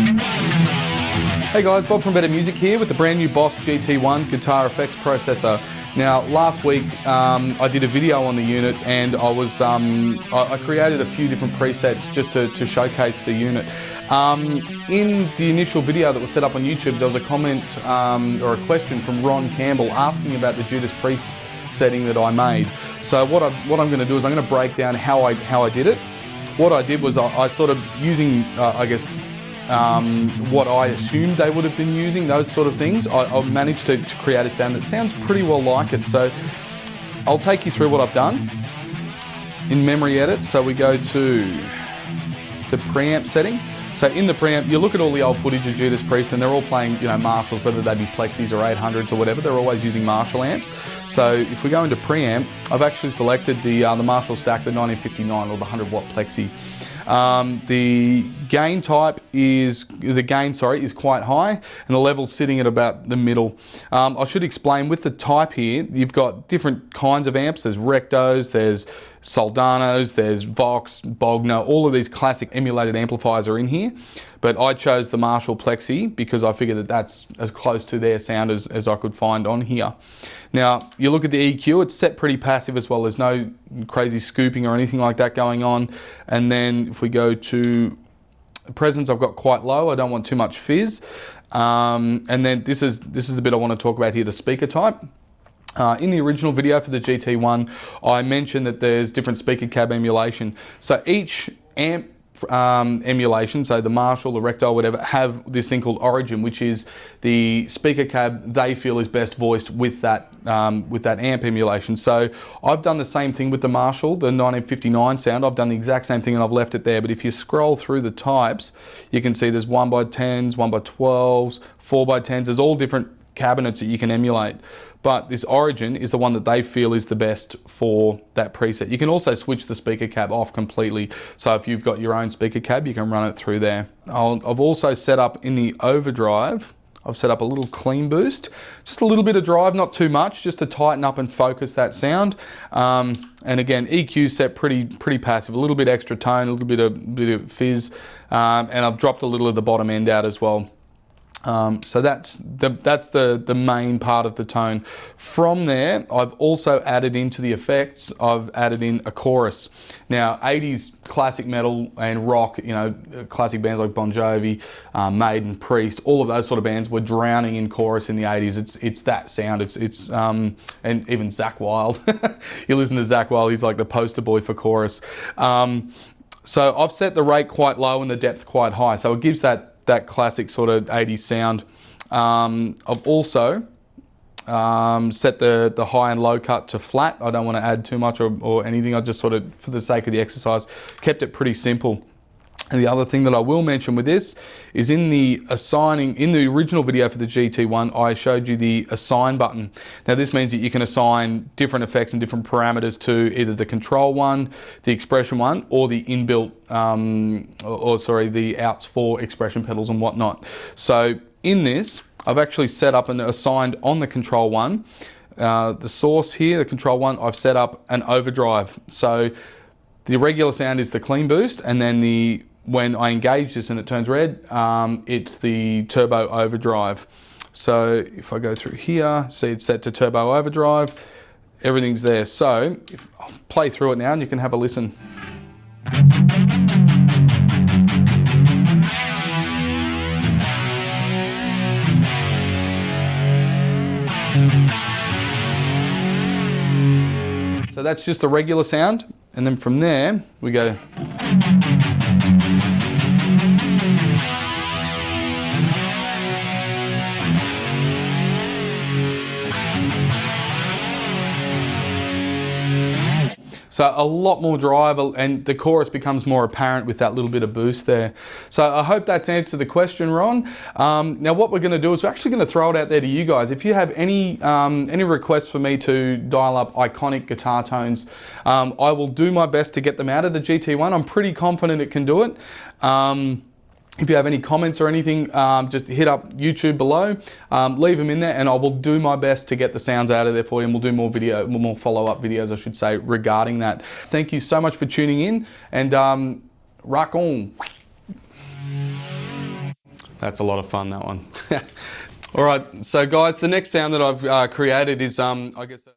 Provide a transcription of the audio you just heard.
Hey guys, Bob from Better Music here with the brand new Boss GT-1 guitar effects processor. Now, last week I did a video on the unit, and I created a few different presets just to showcase the unit. In the initial video that was set up on YouTube, there was a comment or a question from Ron Campbell asking about the Judas Priest setting that I made. So what I'm going to do is I'm going to break down how I did it. What I did was I sort of using what I assumed they would have been using, those sort of things. I managed to create a sound that sounds pretty well like it. So I'll take you through what I've done in memory edit. So we go to the preamp setting. So in the preamp, you look at all the old footage of Judas Priest, and they're all playing, Marshalls, whether they be Plexis or 800s or whatever. They're always using Marshall amps. So if we go into preamp, I've actually selected the Marshall stack, the 1959 or the 100-watt Plexi. The gain is quite high, and the level's sitting at about the middle. I should explain with the type here, you've got different kinds of amps. There's Rectos, there's Soldanos, there's Vox, Bogner, all of these classic emulated amplifiers are in here. But I chose the Marshall Plexi because I figured that that's as close to their sound as I could find on here. Now, you look at the EQ, it's set pretty passive as well. There's no crazy scooping or anything like that going on. And then if we go to presence, I've got quite low. I don't want too much fizz. And then this is the bit I want to talk about here, the speaker type. In the original video for the GT-1, I mentioned that there's different speaker cab emulation. So each amp emulation, so the Marshall, the Recto, whatever, have this thing called Origin, which is the speaker cab they feel is best voiced with that amp emulation. So I've done the same thing with the Marshall, the 1959 sound. I've done the exact same thing and I've left it there. But if you scroll through the types, you can see there's 1x10s, 1x12s, 4x10s. There's all different cabinets that you can emulate, but this Origin is the one that they feel is the best for that preset. You can also switch the speaker cab off completely, so if you've got your own speaker cab, you can run it through there. I've also set up in the overdrive, I've set up a little clean boost, just a little bit of drive, not too much, just to tighten up and focus that sound. And again, EQ set pretty passive, a little bit extra tone, a little bit of fizz, and I've dropped a little of the bottom end out as well. So that's the main part of the tone. From there, I've also added into the effects, I've added in a chorus. Now, 80s classic metal and rock, classic bands like Bon Jovi, Maiden, Priest, all of those sort of bands were drowning in chorus in the 80s. It's that sound. And even Zakk Wylde. You listen to Zakk Wylde, he's like the poster boy for chorus. So I've set the rate quite low and the depth quite high. So it gives that classic sort of 80s sound. I've also set the high and low cut to flat. I don't want to add too much or anything. I just sort of, for the sake of the exercise, kept it pretty simple. And the other thing that I will mention with this is in the original video for the GT-1, I showed you the assign button. Now this means that you can assign different effects and different parameters to either the control one, the expression one, or the inbuilt, the outs for expression pedals and whatnot. So in this, I've actually set up and assigned on the control one, the source here, the control one, I've set up an overdrive. So the regular sound is the clean boost, and then when I engage this and it turns red, it's the turbo overdrive. So if I go through here, see it's set to turbo overdrive, everything's there. So I'll play through it now and you can have a listen. So that's just the regular sound, and then from there we go. So a lot more drive, and the chorus becomes more apparent with that little bit of boost there. So I hope that's answered the question, Ron. Now what we're going to do is we're actually going to throw it out there to you guys. If you have any requests for me to dial up iconic guitar tones, I will do my best to get them out of the GT-1. I'm pretty confident it can do it. If you have any comments or anything, just hit up YouTube below, leave them in there, and I will do my best to get the sounds out of there for you, and we'll do more follow-up videos, I should say, regarding that. Thank you so much for tuning in, and rock on. That's a lot of fun, that one. All right, so guys, the next sound that I've created is, I guess...